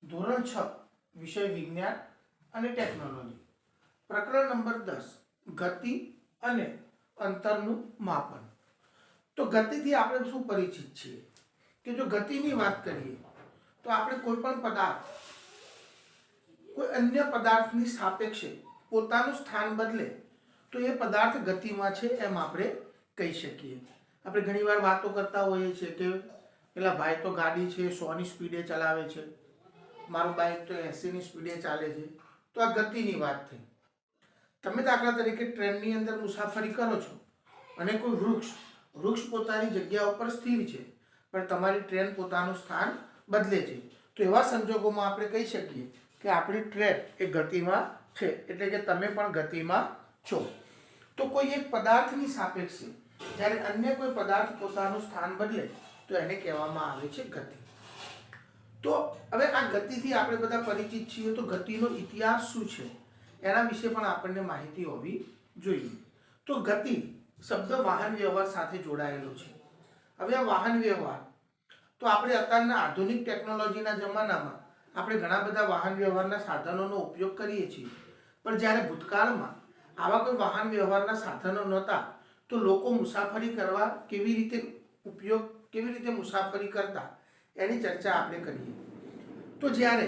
ધોરણ 6 વિષય વિજ્ઞાન અને ટેકનોલોજી પ્રકરણ નંબર 10 ગતિ અને અંતરનું માપન। તો ગતિથી આપણે શું પરિચિત છીએ કે જો ગતિની વાત કરીએ તો આપણે કોઈ પણ પદાર્થ કોઈ અન્ય પદાર્થની સાપેક્ષે પોતાનું સ્થાન બદલે તો એ પદાર્થ ગતિમાં છે એમ આપણે કહી શકીએ। આપણે ઘણીવાર વાતો કરતા હોઈએ છીએ કે પેલા ભાઈ તો ગાડી છે 100ની સ્પીડે ચલાવે છે, મારું બાઇક તો 80ની સ્પીડે ચાલે છે। તો આ ગતિની વાત થઈ। તમે દાખલા તરીકે ટ્રેનની અંદર મુસાફરી કરો છો અને કોઈ વૃક્ષ પોતાની જગ્યા ઉપર સ્થિર છે પણ તમારી ટ્રેન પોતાનું સ્થાન બદલે છે, તો એવા સંજોગોમાં આપણે કહી શકીએ કે આપણી ટ્રેન એ ગતિમાં છે, એટલે કે તમે પણ ગતિમાં છો। તો કોઈ એક પદાર્થની સાપેક્ષે જ્યારે અન્ય કોઈ પદાર્થ પોતાનું સ્થાન બદલે તો એને કહેવામાં આવે છે ગતિ। તો હવે આ ગતિથી આપણે બધા પરિચિત છીએ, તો ગતિનો ઇતિહાસ શું છે એના વિશે પણ આપણને માહિતી હોવી જોઈએ। તો ગતિ શબ્દ વાહન વ્યવહાર સાથે જોડાયેલો છે। હવે આ વાહન વ્યવહાર તો આપણે અત્યારના આધુનિક ટેકનોલોજીના જમાનામાં આપણે ઘણા બધા વાહન વ્યવહારના સાધનોનો ઉપયોગ કરીએ છીએ, પણ જ્યારે ભૂતકાળમાં આવા કોઈ વાહન વ્યવહારના સાધનો નહોતા તો લોકો મુસાફરી કરવા કેવી રીતે મુસાફરી કરતા એની ચર્ચા આપણે કરીએ। તો જ્યારે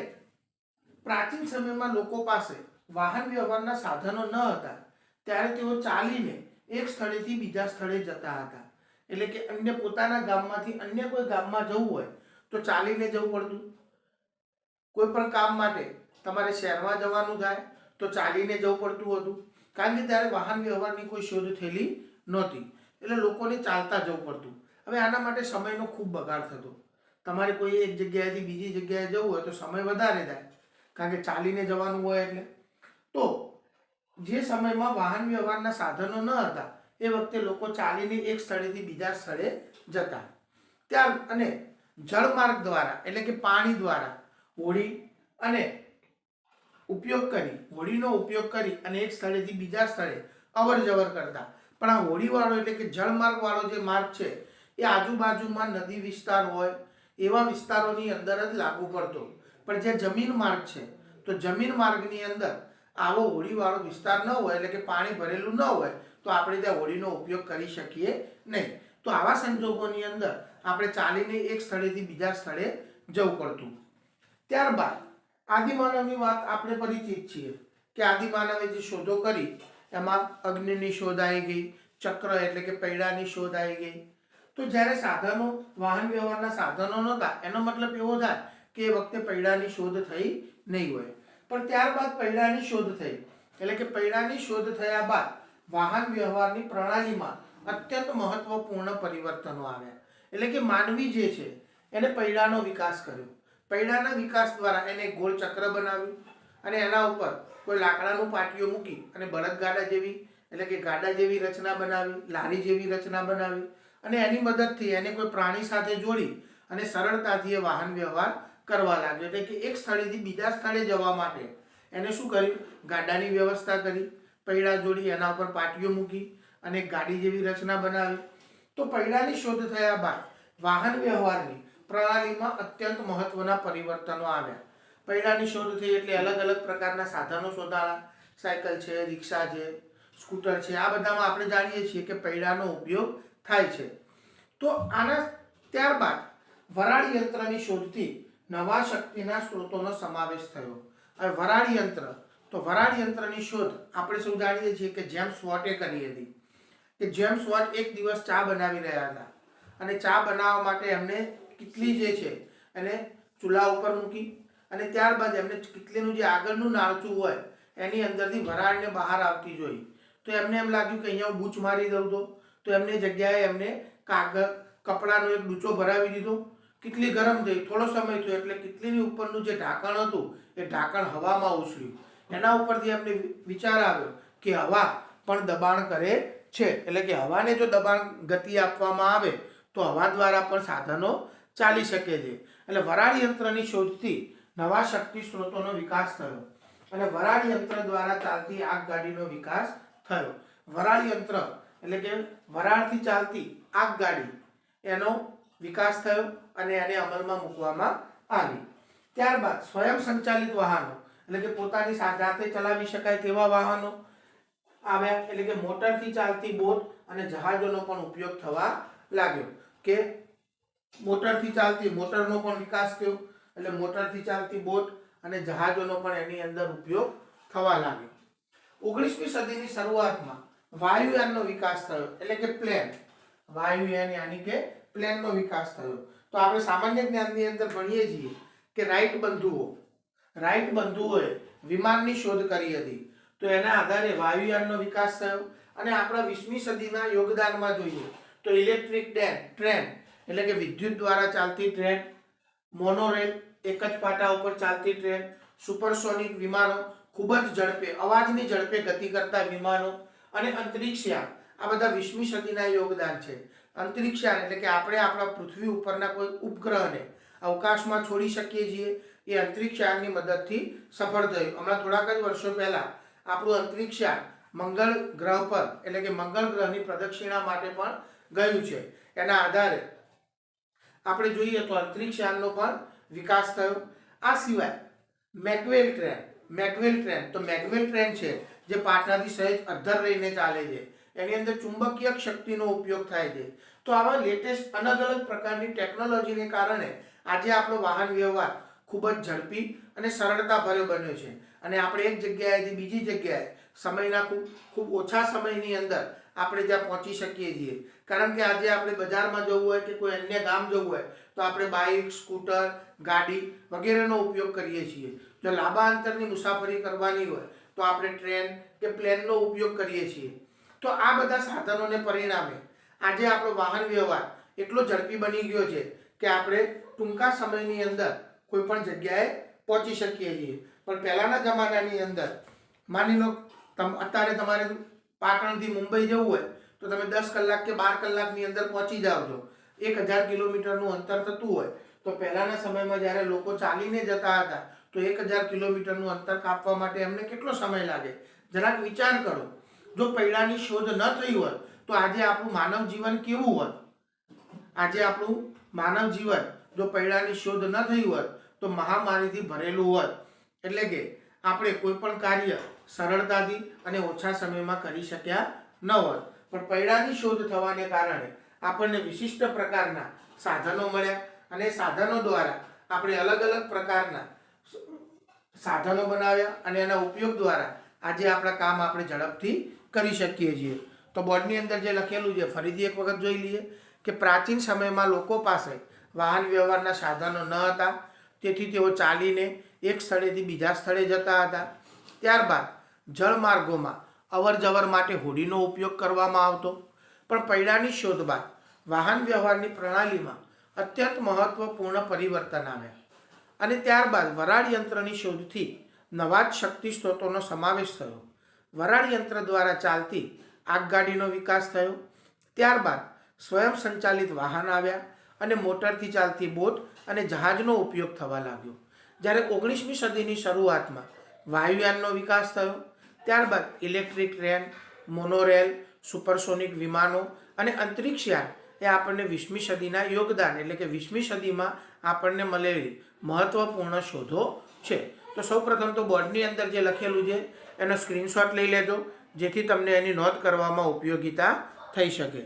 પ્રાચીન સમયમાં લોકો પાસે વાહન વ્યવહારના સાધનો ન હતા ત્યારે તેઓ ચાલીને એક સ્થળેથી બીજા સ્થળે જતા હતા, એટલે કે અન્ય પોતાના ગામમાંથી અન્ય કોઈ ગામમાં જવું હોય તો ચાલીને જવું પડતું। કોઈ પણ કામ માટે તમારે શહેરમાં જવાનું થાય તો ચાલીને જવું પડતું હતું, કારણ કે ત્યારે વાહન વ્યવહારની કોઈ શોધ થયેલી નહોતી, એટલે લોકોને ચાલતા જવું પડતું। હવે આના માટે સમયનો ખૂબ બગાડ થતો। તમારે કોઈ એક જગ્યાએથી બીજી જગ્યાએ જવું હોય તો સમય વધારે થાય, કારણ કે ચાલીને જવાનું હોય એટલે। તો જે સમયમાં વાહન વ્યવહારના સાધનો ન હતા એ વખતે લોકો ચાલીને એક સ્થળેથી બીજા સ્થળે જતા। ત્યાર અને જળમાર્ગ દ્વારા એટલે કે પાણી દ્વારા હોડીનો ઉપયોગ કરી અને એક સ્થળેથી બીજા સ્થળે અવર જવર કરતા। પણ આ હોડીવાળો એટલે કે જળમાર્ગ વાળો જે માર્ગ છે એ આજુબાજુમાં નદી વિસ્તાર હોય એવા વિસ્તારોની અંદર જ લાગુ પડતો, પણ જે જમીન માર્ગ છે તો જમીન માર્ગની અંદર આવો હોડીવાળો વિસ્તાર ન હોય એટલે કે પાણી ભરેલું ન હોય તો આપણે ત્યાં હોડીનો ઉપયોગ કરી શકીએ નહીં। તો આવા સંજોગોની અંદર આપણે ચાલીને એક સ્થળેથી બીજા સ્થળે જવું પડતું। ત્યારબાદ આદિમાનવની વાત આપણે પરિચિત છીએ કે આદિમાનવે જે શોધો કરી એમાં અગ્નિની શોધ આવી ગઈ, ચક્ર એટલે કે પૈડાની શોધ આવી ગઈ। તો જ્યારે સાધનો વાહન વ્યવહારના સાધનો નહોતા એનો મતલબ એવો થાય કે એ વખતે પૈડાની શોધ થઈ નહીં હોય, પણ ત્યારબાદ પૈડાની શોધ થઈ, એટલે કે પૈડાની શોધ થયા બાદ વાહન વ્યવહારની પ્રણાલીમાં અત્યંત મહત્વપૂર્ણ પરિવર્તનો આવ્યા। એટલે કે માનવી જે છે એને પૈડાનો વિકાસ કર્યો, પૈડાના વિકાસ દ્વારા એને ગોળ ચક્ર બનાવ્યું અને એના ઉપર કોઈ લાકડાનું પાટિયું મૂકી અને બળદગાડા જેવી એટલે કે ગાડા જેવી રચના બનાવી, લારી જેવી રચના બનાવી અને એની મદદથી એને કોઈ પ્રાણી સાથે જોડી અને સરળતાથી એ વાહન વ્યવહાર કરવા લાગ્યો। એટલે કે એક સ્થળેથી બીજા સ્થળે જવા માટે એને શું કર્યું, ગાડાની વ્યવસ્થા કરી, પૈડા જોડી, એના ઉપર પાટિયું મૂકી અને ગાડી જેવી રચના બનાવી। તો પૈડાની શોધ થયા બાદ વાહન વ્યવહારની પ્રણાલીમાં અત્યંત મહત્વના પરિવર્તનો આવ્યા। પૈડાની શોધ થઈ એટલે અલગ અલગ પ્રકારના સાધનો શોધાયા, સાયકલ છે, રિક્ષા છે, સ્કૂટર છે, આ બધામાં આપણે જાણીએ છીએ કે પૈડાનો ઉપયોગ થાય છે। તો આના ત્યારબાદ વરાળ યંત્રની શોધથી નવા શક્તિના સ્ત્રોતોનો સમાવેશ થયો। હવે વરાળ યંત્રની શોધ આપણે સૌ જાણીએ છીએ કે જેમ્સ વોટે કરી હતી કે જેમ્સ વોટ એક દિવસ ચા બનાવી રહ્યા હતા અને ચા બનાવવા માટે એમને કિટલી જે છે એને ચૂલા ઉપર મૂકી અને ત્યારબાદ એમને કિટલીનું જે આગળનું નાળચું હોય એની અંદરથી વરાળને બહાર આવતી જોઈ, તો એમને એમ લાગ્યું કે અહીંયા હું બૂચ મારી દઉં તો એમની જગ્યાએ એમને કપડાનો એક ડૂચો ભરાવી દીધો, કિટલી ગરમ થઈ, થોડો સમય થયો એટલે કિટલીની ઉપરનું જે ઢાંકણ હતું એ ઢાંકણ હવામાં ઉછળ્યું। એના ઉપરથી એમને વિચાર આવ્યો કે હવા પણ દબાણ કરે છે, એટલે કે હવાને જો દબાણ ગતિ આપવામાં આવે તો હવા દ્વારા પણ સાધનો ચાલી શકે છે। એટલે વરાળ યંત્રની શોધથી નવા શક્તિ સ્ત્રોતોનો વિકાસ થયો અને વરાળ યંત્ર દ્વારા ચાલતી આગગાડીનો વિકાસ થયો। વરાળ યંત્ર એટલે કે વરાળથી ચાલતી આગગાડી એનો વિકાસ થયો અને એને અમલમાં મૂકવામાં આવી। ત્યારબાદ સ્વયં સંચાલિત વાહનો એટલે કે પોતાની જાતે ચલાવી શકાય તેવા વાહનો આવ્યા, એટલે કે મોટરથી ચાલતી બોટ અને જહાજોનો પણ ઉપયોગ થવા લાગ્યો, કે મોટરથી ચાલતી મોટરનો પણ વિકાસ થયો, એટલે મોટરથી ચાલતી બોટ અને જહાજોનો પણ એની અંદર ઉપયોગ થવા લાગ્યો. 19મી સદીની શરૂઆતમાં વાયુયાનનો વિકાસ થયો, એટલે કે પ્લેન, વાયુયાન યાની કે પ્લેનનો વિકાસ થયો. તો આપણે સામાન્ય જ્ઞાનની અંદર ભણીએ છીએ કે રાઈટ બંધુઓએ વિમાનની શોધ કરી હતી. તો એના આધારે વાયુયાનનો વિકાસ થયો. અને આપણા 20મી સદીના યોગદાનમાં જોઈએ તો ઇલેક્ટ્રિક ટ્રેન એટલે કે વિદ્યુત દ્વારા ચાલતી ટ્રેન, મોનોરેલ એક જ પાટા ઉપર ચાલતી ટ્રેન, સુપરસોનિક વિમાનો ખૂબ જ ઝડપે અવાજની ઝડપે ગતિ કરતા વિમાનો અને અંતરિક્ષયાન, આ બધા 20મી સદીના યોગદાન છે. અંતરિક્ષયાન એટલે કે આપણે આપણા પૃથ્વી ઉપરના કોઈ ઉપગ્રહને અવકાશમાં છોડી શકીએ છીએ, એ અંતરિક્ષયાનની મદદથી સફળ થયું. હમણાં થોડાક જ વર્ષો પહેલા આપણું અંતરિક્ષયાન મંગળ ગ્રહ પર એટલે કે મંગળ ગ્રહની પ્રદક્ષિણા માટે પણ ગયું છે. એના આધારે આપણે જોઈએ તો અંતરિક્ષયાનનો પણ વિકાસ થયો. આ સિવાય મેકવેલ ટ્રેન છે જે પાટનાથી સહેજ અધ્ધર રહીને ચાલે છે, એની અંદર ચુંબકીય શક્તિનો ઉપયોગ થાય છે. તો આવા લેટેસ્ટ અલગ અલગ પ્રકારની ટેકનોલોજીને કારણે આજે આપણો વાહન વ્યવહાર ખૂબ જ ઝડપી અને સરળતાભર્યો બન્યો છે. અને આપણે એક જગ્યાએથી બીજી જગ્યાએ સમયના ખૂબ ઓછા સમયની અંદર આપણે ત્યાં પહોંચી શકીએ છીએ. કારણ કે આજે આપણે બજારમાં જવું હોય કે કોઈ અન્ય ગામ જવું હોય તો આપણે બાઇક, સ્કૂટર, ગાડી વગેરેનો ઉપયોગ કરીએ છીએ. જો લાંબા અંતરની મુસાફરી કરવાની હોય તો આપણે ટ્રેન કે પ્લેનનો ઉપયોગ કરીએ છીએ. તો આ બધા સાધનોને પરિણામે આજે આપણો વાહન વ્યવહાર એટલો ઝડપી બની ગયો છે કે આપણે ટૂંકા સમયની અંદર કોઈ પણ જગ્યાએ પહોંચી શકીએ છીએ. પણ પહેલાના જમાનાની અંદર માની લો અત્યારે તમારે પાટણથી મુંબઈ જવું હોય તો તમે 10 કલાક કે 12 કલાકની અંદર પહોંચી જાઓ છો. 1000 કિલોમીટરનું અંતર થતું હોય તો પહેલાના સમયમાં જ્યારે લોકો ચાલીને જતા હતા તો 1000 કિલોમીટરનું અંતર કાપવા માટે એમને કેટલો સમય લાગે? જરાક વિચાર કરો. જો પૈડાની શોધ ન થઈ હોત તો આજે આપણું માનવ જીવન કેવું હોત? આજે આપણું માનવ જીવન જો પૈડાની શોધ ન થઈ હોત તો મહામારીથી ભરેલું હોત. એટલે કે આપણે કોઈ પણ કાર્ય સરળતાથી અને ઓછા સમયમાં કરી શક્યા ન હોત. પણ પૈડાની શોધ થવાને કારણે આપણને વિશિષ્ટ પ્રકારના સાધનો મળ્યા અને સાધનો દ્વારા આપણે અલગ અલગ પ્રકારના સાધનો બનાવ્યા અને એના ઉપયોગ દ્વારા આજે આપણા કામ આપણે ઝડપથી કરી શકીએ છીએ. તો બોર્ડની અંદર જે લખેલું છે ફરીથી એક વખત જોઈ લઈએ કે પ્રાચીન સમયમાં લોકો પાસે વાહન વ્યવહારના સાધનો ન હતા, તેથી તેઓ ચાલીને એક સ્થળેથી બીજા સ્થળે જતા હતા. ત્યારબાદ જળમાર્ગોમાં અવર જવર માટે હોડીનો ઉપયોગ કરવામાં આવતો. પણ પૈડાની શોધ બાદ વાહન વ્યવહારની પ્રણાલીમાં અત્યંત મહત્વપૂર્ણ પરિવર્તન આવ્યા અને ત્યારબાદ વરાળ યંત્રની શોધથી નવા જ શક્તિ સ્ત્રોતોનો સમાવેશ થયો. વરાળ યંત્ર દ્વારા ચાલતી આગગાડીનો વિકાસ થયો. ત્યારબાદ સ્વયં સંચાલિત વાહન આવ્યા અને મોટરથી ચાલતી બોટ અને જહાજનો ઉપયોગ થવા લાગ્યો. જ્યારે 19મી સદીની શરૂઆતમાં વાયુયાનનો વિકાસ થયો. ત્યારબાદ ઇલેક્ટ્રિક ટ્રેન, મોનોરેલ, સુપરસોનિક વિમાનો અને અંતરિક્ષયાન એ આપણને 20મી સદીના યોગદાન એટલે કે 20મી સદીમાં આપણને મળેલી મહત્વપૂર્ણ શોધો છે. તો સૌપ્રથમ તો બોર્ડની અંદર જે લખેલું છે એનો સ્ક્રીનશોટ લઈ લેજો જેથી તમને એની નોંધ કરવામાં ઉપયોગિતા થઈ શકે.